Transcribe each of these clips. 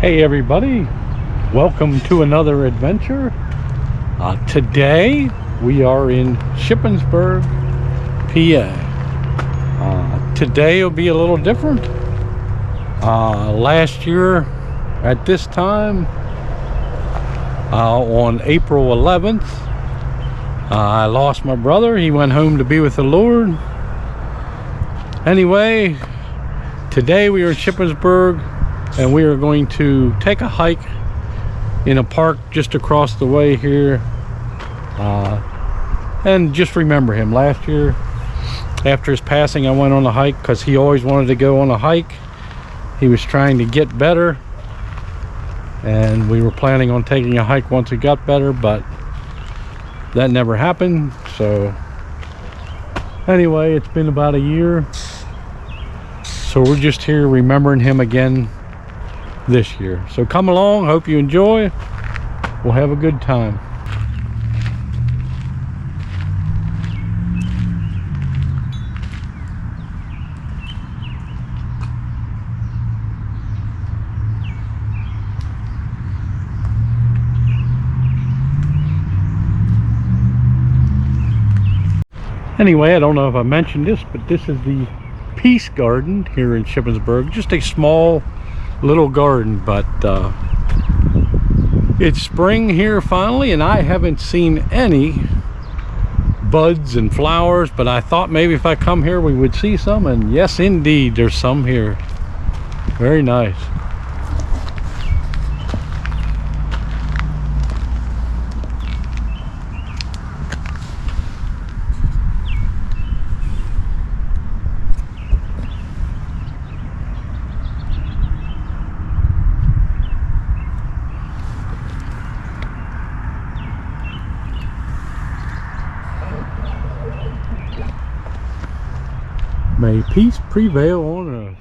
Hey everybody, welcome to another adventure. Today we are in Shippensburg, PA. Today will be a little different. Last year at this time, on April 11th, I lost my brother. He went home to be with the Lord. Anyway, today we are in Shippensburg, and we are going to take a hike in a park just across the way here, and just remember him. Last year after his passing, I went on a hike because he always wanted to go on a hike. He was trying to get better, and we were planning on taking a hike once he got better, but that never happened. So anyway, it's been about a year, so we're just here remembering him again this year. So come along, hope you enjoy. We'll have a good time. Anyway, I don't know if I mentioned this, but this is the Peace Garden here in Shippensburg. Just a small little garden, but it's spring here finally, and I haven't seen any buds and flowers, but I thought maybe if I come here we would see some, and yes indeed, there's some here. Very nice. May peace prevail on earth.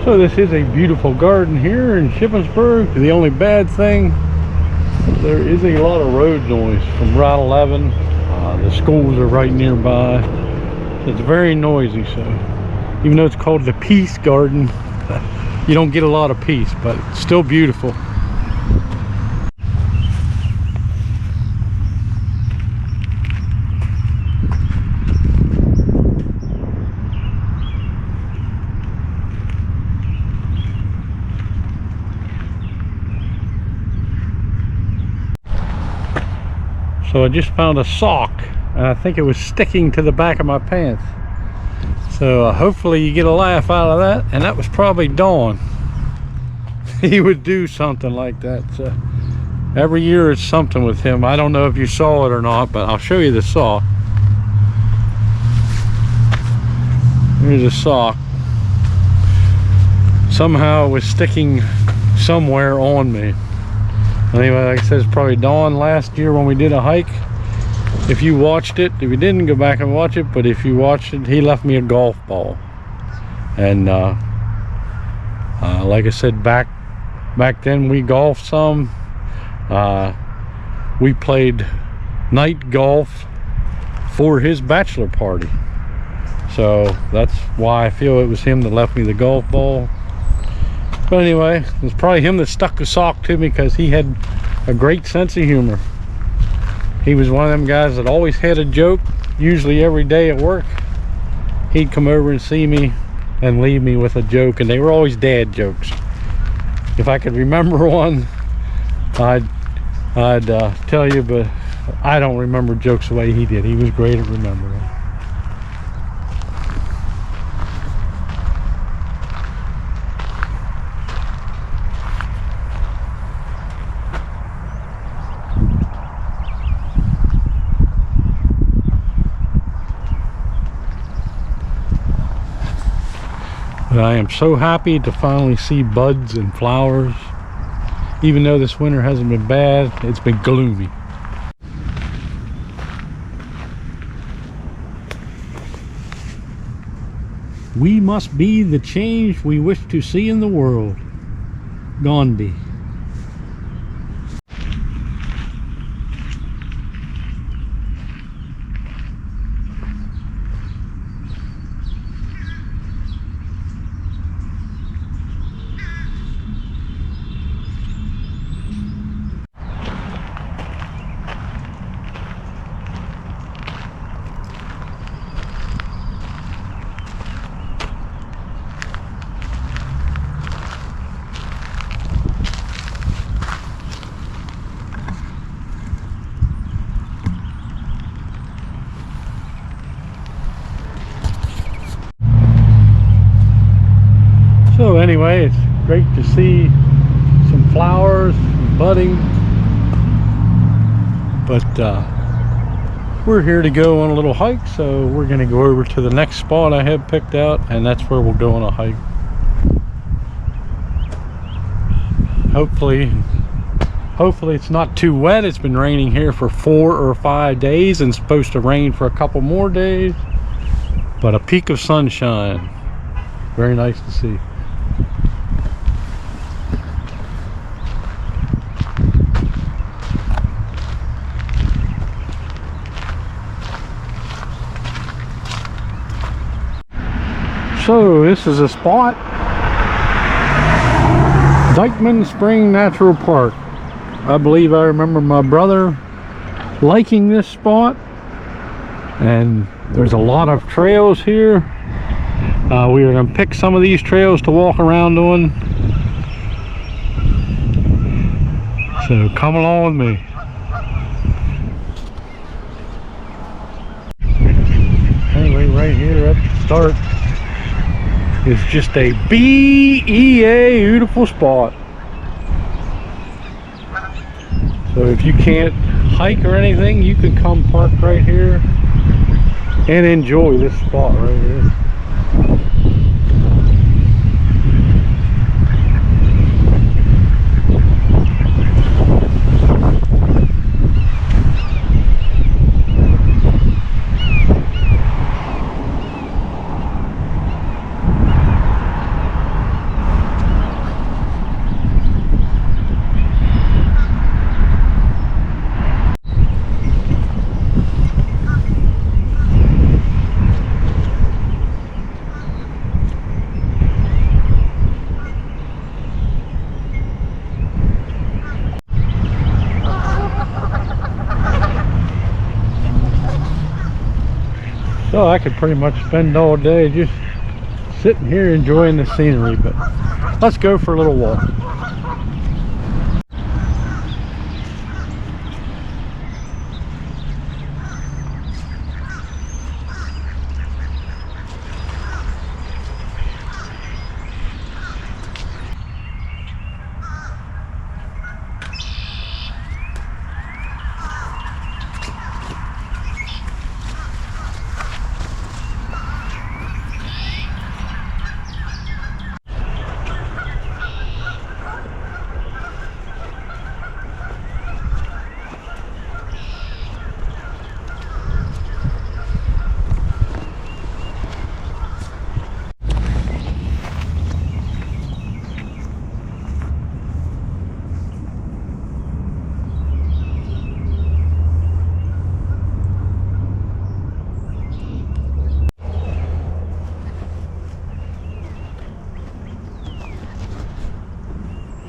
So this is a beautiful garden here in Shippensburg. The only bad thing, there is a lot of road noise from Route 11. The schools are right nearby. It's very noisy, so even though it's called the Peace Garden, you don't get a lot of peace, but it's still beautiful. So I just found a sock, and I think it was sticking to the back of my pants. So hopefully you get a laugh out of that, and that was probably Dawn. He would do something like that. So every year it's something with him. I don't know if you saw it or not, but I'll show you the sock. Here's a sock. Somehow it was sticking somewhere on me. Anyway, like I said, it's probably Dawn last year when we did a hike. If you watched it, if you didn't, go back and watch it, but if you watched it, he left me a golf ball. And like I said, back then we golfed some. We played night golf for his bachelor party. So that's why I feel it was him that left me the golf ball. But anyway, it's probably him that stuck the sock to me because he had a great sense of humor. He was one of them guys that always had a joke, usually every day at work. He'd come over and see me and leave me with a joke, and they were always dad jokes. If I could remember one, I'd tell you, but I don't remember jokes the way he did. He was great at remembering. But I am so happy to finally see buds and flowers. Even though this winter hasn't been bad, it's been gloomy. We must be the change we wish to see in the world. Gandhi. So anyway, it's great to see some flowers budding, but we're here to go on a little hike, so we're going to go over to the next spot I have picked out, and that's where we'll go on a hike. Hopefully it's not too wet. It's been raining here for 4 or 5 days and supposed to rain for a couple more days, but a peak of sunshine. Very nice to see. So this is a spot, Dykeman Spring Natural Park. I believe I remember my brother liking this spot, and there's a lot of trails here. We are going to pick some of these trails to walk around on, so come along with me. Anyway, right here at the start is just a beautiful spot. So if you can't hike or anything, you can come park right here and enjoy this spot right here. So I could pretty much spend all day just sitting here enjoying the scenery, but let's go for a little walk.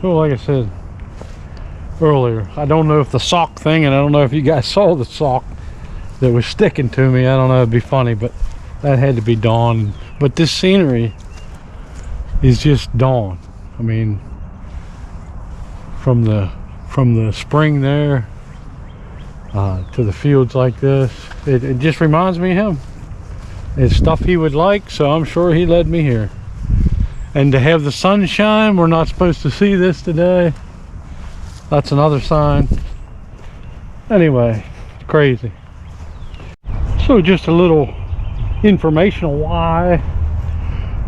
So like I said earlier, I don't know if the sock thing, and I don't know if you guys saw the sock that was sticking to me. I don't know, it'd be funny, but that had to be dawn. But this scenery is just dawn. I mean, from from the spring there to the fields like this. It just reminds me of him. It's stuff he would like, so I'm sure he led me here. And to have the sunshine, we're not supposed to see this today. That's another sign. Anyway, it's crazy. So just a little informational why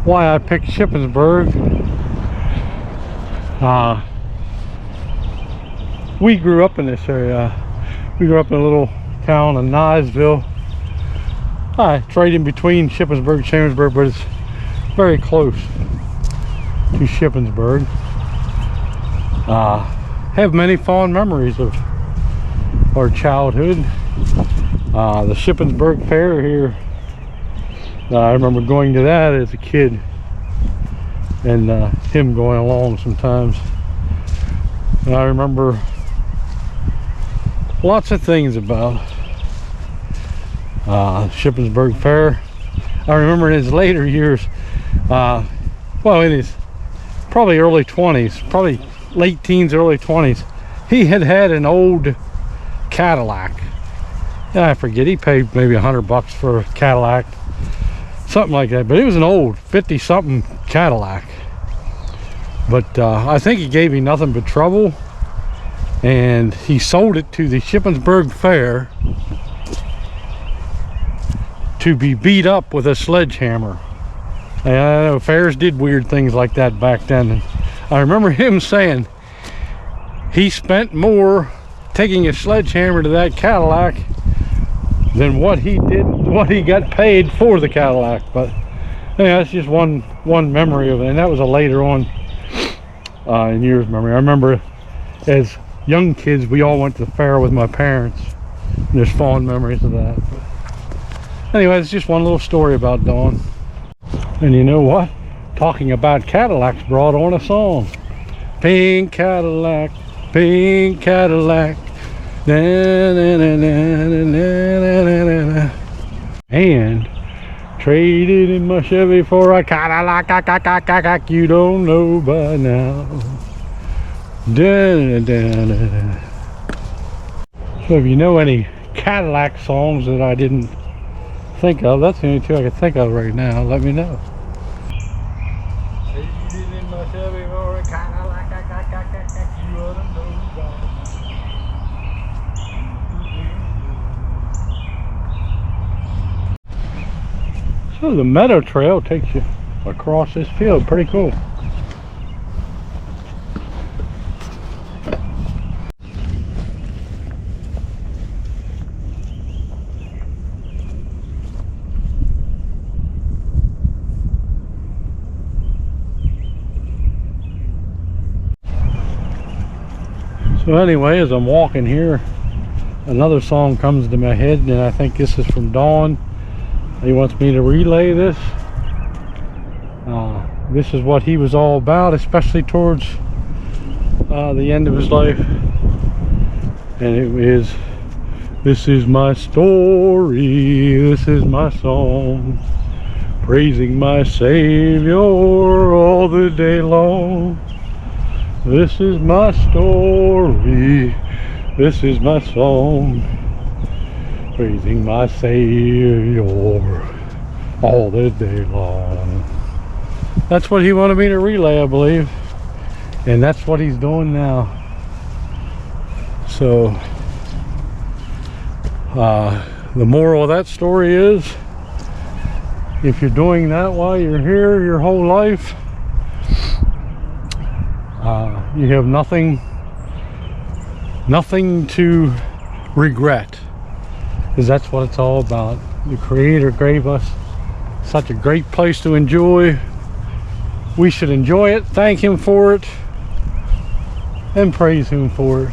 I picked Shippensburg. We grew up in this area. We grew up in a little town in Niceville. It's right in between Shippensburg and Chambersburg, but it's very close to Shippensburg. Have many fond memories of our childhood. The Shippensburg Fair here, I remember going to that as a kid, and him going along sometimes. And I remember lots of things about Shippensburg Fair. I remember in his later years, well, in his probably early 20s, probably late teens, early 20s, he had an old Cadillac. I forget, he paid maybe $100 for a Cadillac, something like that, but it was an old 50-something Cadillac. But I think he gave me nothing but trouble, and he sold it to the Shippensburg Fair to be beat up with a sledgehammer. And I know fairs did weird things like that back then. And I remember him saying he spent more taking a sledgehammer to that Cadillac than what he got paid for the Cadillac. But yeah, that's just one memory of it, and that was a later on in years memory. I remember as young kids we all went to the fair with my parents. There's fond memories of that. But anyway, it's just one little story about Dawn. And you know what? Talking about Cadillacs brought on a song. Pink Cadillac, pink Cadillac. Na, na, na, na, na, na, na, na. And traded in my Chevy for a Cadillac, you don't know by now. Da, da, da, da. So if you know any Cadillac songs that I didn't think of, that's the only two I can think of right now, let me know. Traded in my Chevy for a Cadillac, you don't know by now. So the meadow trail takes you across this field, pretty cool. So anyway, as I'm walking here, another song comes to my head, and I think this is from Dawn. He wants me to relay this. This is what he was all about, especially towards the end of his life. And it is, this is my story, this is my song, praising my Savior all the day long. This is my story, this is my song, praising my Savior all the day long. That's what he wanted me to relay, I believe, and that's what he's doing now. So the moral of that story is, if you're doing that while you're here your whole life, you have nothing to regret, because that's what it's all about. The Creator gave us such a great place to enjoy. We should enjoy it, thank Him for it, and praise Him for it.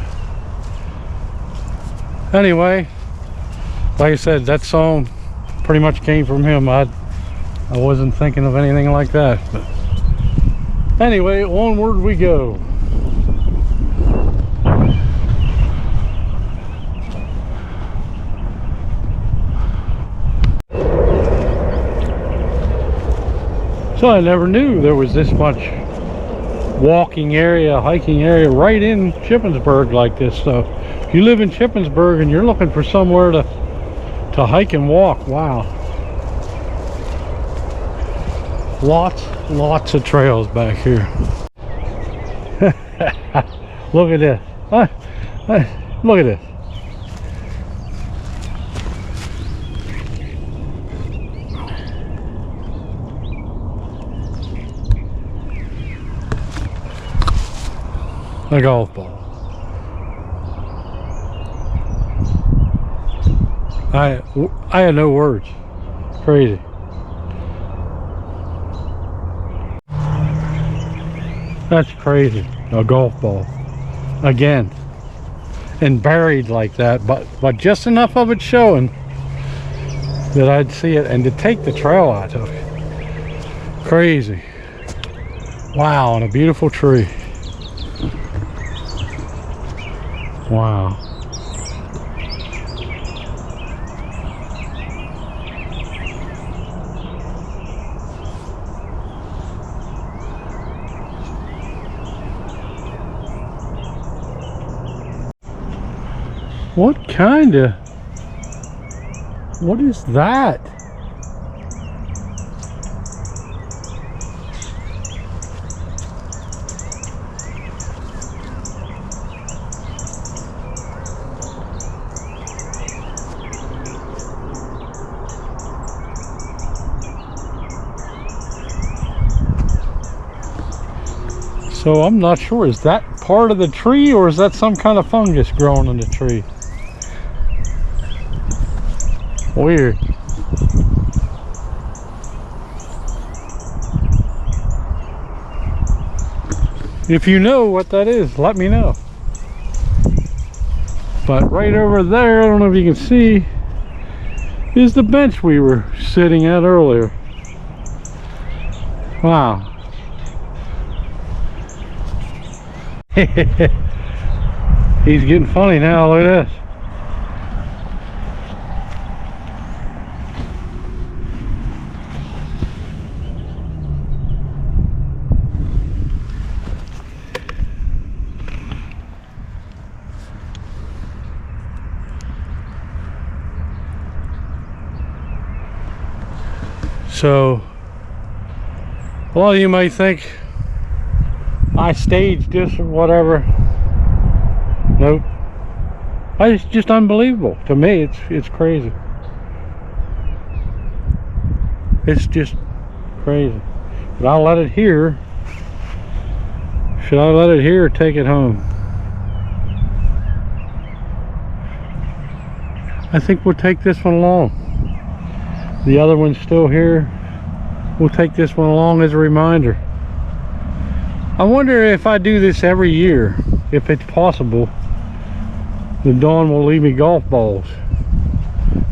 Anyway, like I said, that song pretty much came from him. I wasn't thinking of anything like that. But anyway, onward we go. So I never knew there was this much walking area, hiking area right in Shippensburg like this. So if you live in Shippensburg and you're looking for somewhere to hike and walk, wow, lots of trails back here. Look at this. Look at this. A golf ball. I had no words. Crazy. That's crazy. A golf ball again, and buried like that, but just enough of it showing that I'd see it, and to take the trail I took. Crazy. Wow, and a beautiful tree. Wow. What is that? So I'm not sure, is that part of the tree or is that some kind of fungus growing in the tree? Weird. If you know what that is, let me know. But right over there, I don't know if you can see, is the bench we were sitting at earlier. Wow. He's getting funny now, look at this. So, a lot of you might think I staged this or whatever. Nope. It's just unbelievable. To me, it's crazy. It's just crazy. But I'll let it here. Should I let it here or take it home? I think we'll take this one along. The other one's still here. We'll take this one along as a reminder. I wonder if I do this every year, if it's possible, the Dawn will leave me golf balls.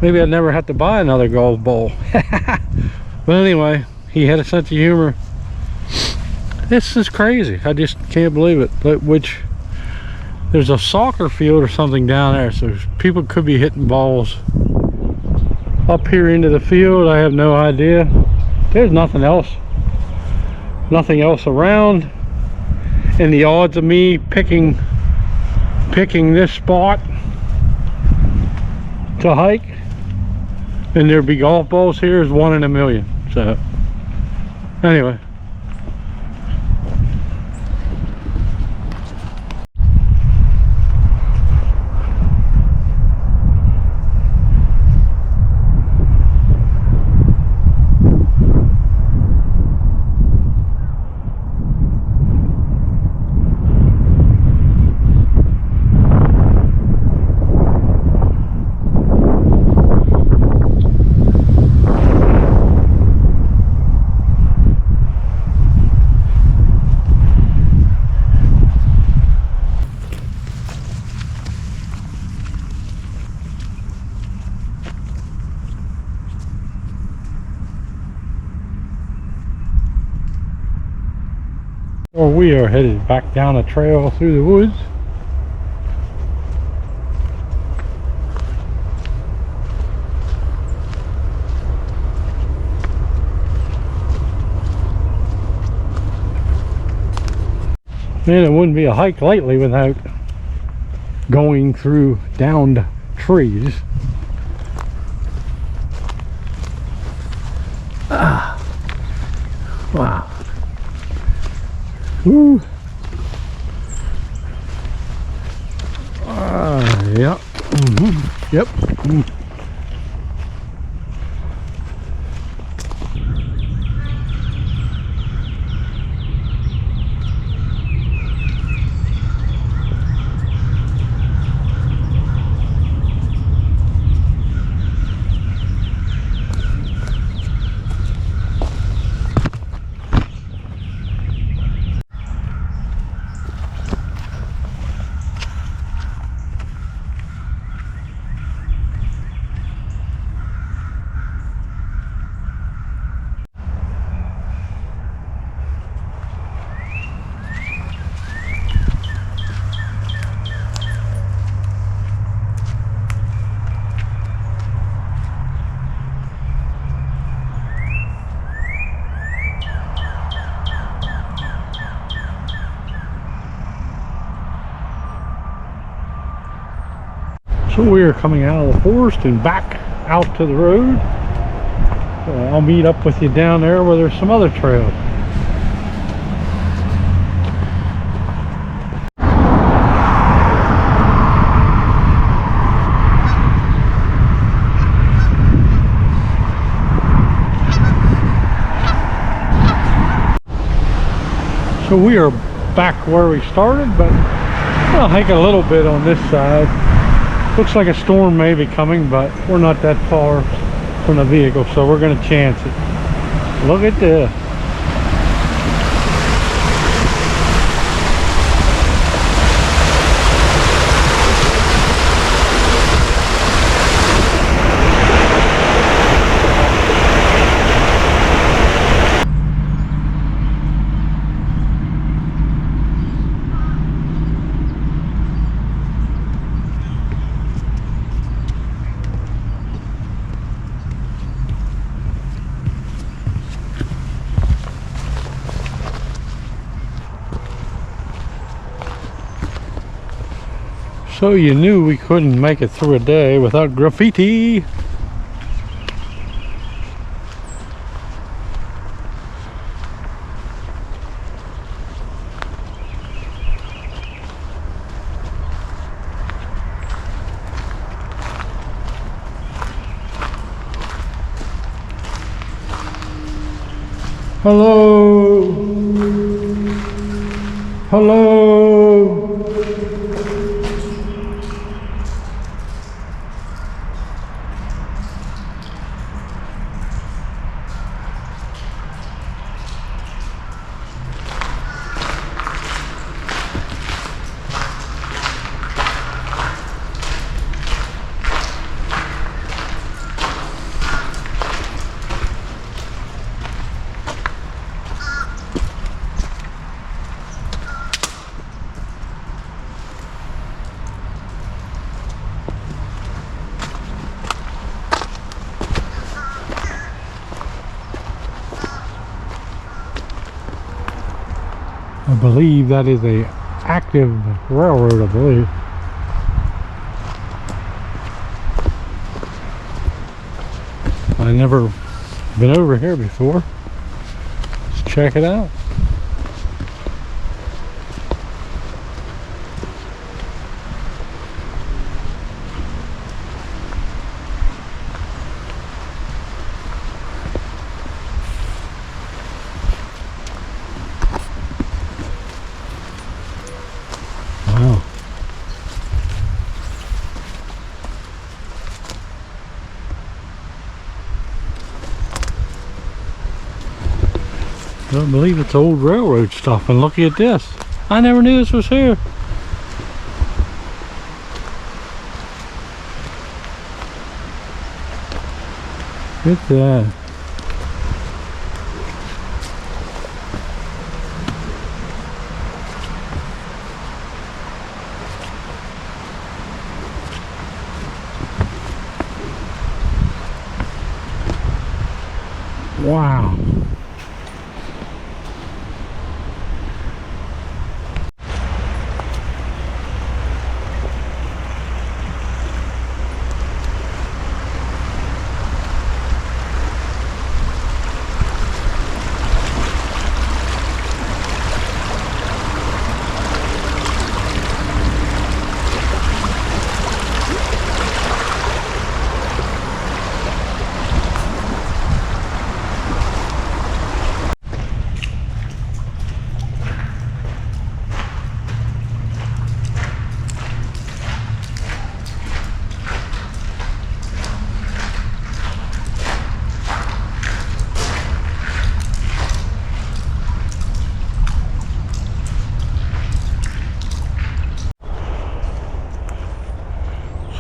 Maybe I'd never have to buy another golf ball. But anyway, he had a sense of humor. This is crazy. I just can't believe it. But there's a soccer field or something down there, so people could be hitting balls up here into the field. I have no idea. There's nothing else around, and the odds of me picking this spot to hike and there'd be golf balls here is 1 in a million. So anyway, well, we are headed back down a trail through the woods. And it wouldn't be a hike lately without going through downed trees. Wow. Woo. Yep. Yep. So we are coming out of the forest and back out to the road. I'll meet up with you down there where there's some other trails. So we are back where we started, but I'll hike a little bit on this side. Looks like a storm may be coming, but we're not that far from the vehicle, so we're going to chance it. Look at this. So you knew we couldn't make it through a day without graffiti. Hello. Hello. I believe that is a active railroad, I believe. I've never been over here before. Let's check it out. Wow. I don't believe it's old railroad stuff, and look at this. I never knew this was here. Look at that. Wow.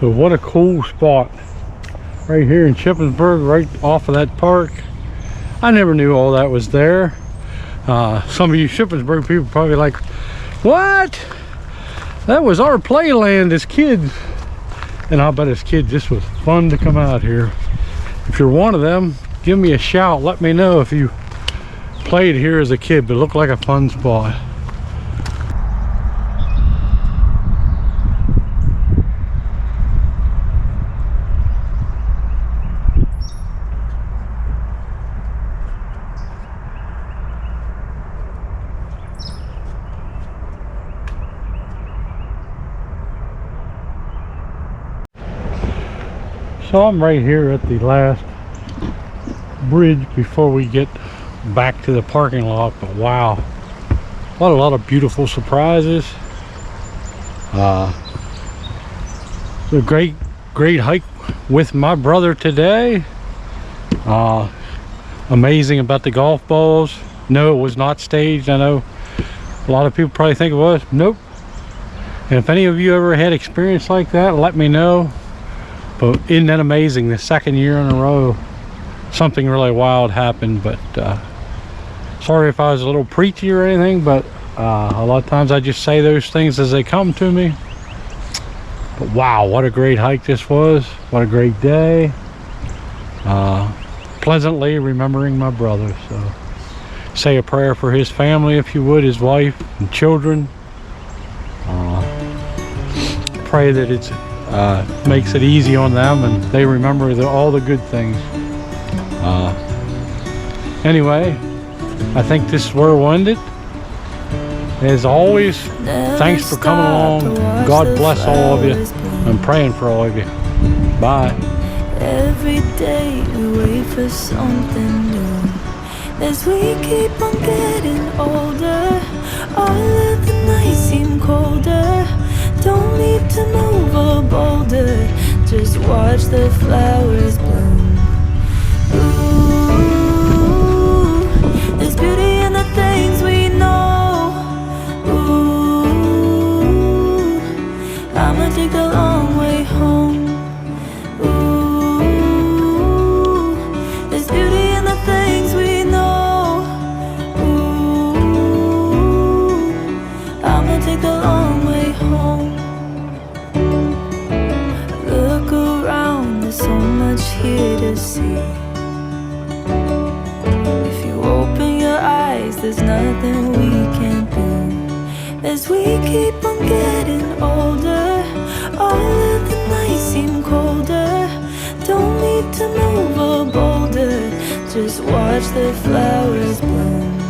So what a cool spot right here in Shippensburg, right off of that park. I never knew all that was there. Some of you Shippensburg people probably like, what? That was our playland as kids. And I'll bet as kids this was fun to come out here. If you're one of them, give me a shout. Let me know if you played here as a kid, but it looked like a fun spot. So I'm right here at the last bridge before we get back to the parking lot, but wow, what a lot of beautiful surprises. It's a great hike with my brother today. Amazing about the golf balls. No, it was not staged. I know a lot of people probably think it was. Nope. And if any of you ever had experience like that, let me know. But isn't that amazing? The second year in a row something really wild happened. But sorry if I was a little preachy or anything, but a lot of times I just say those things as they come to me. But wow, what a great hike this was. What a great day. Pleasantly remembering my brother. So say a prayer for his family if you would, his wife and children. Pray that it's makes it easy on them and they remember all the good things. Anyway, I think this is where we'll end it. As always, thanks for coming along. God bless all of you. I'm praying for all of you. Bye. Every day we wait for something new. As we keep on getting older, all of the nights seem colder. Don't need to move a boulder, just watch the flowers bloom. Ooh, there's beauty in the things we know. Ooh, I'ma take the long way home. Ooh, there's beauty in the things we know. Ooh, I'ma take the long way home. Look around, there's so much here to see. If you open your eyes, there's nothing we can't do. As we keep on getting older, all of the nights seem colder. Don't need to move a boulder, just watch the flowers bloom.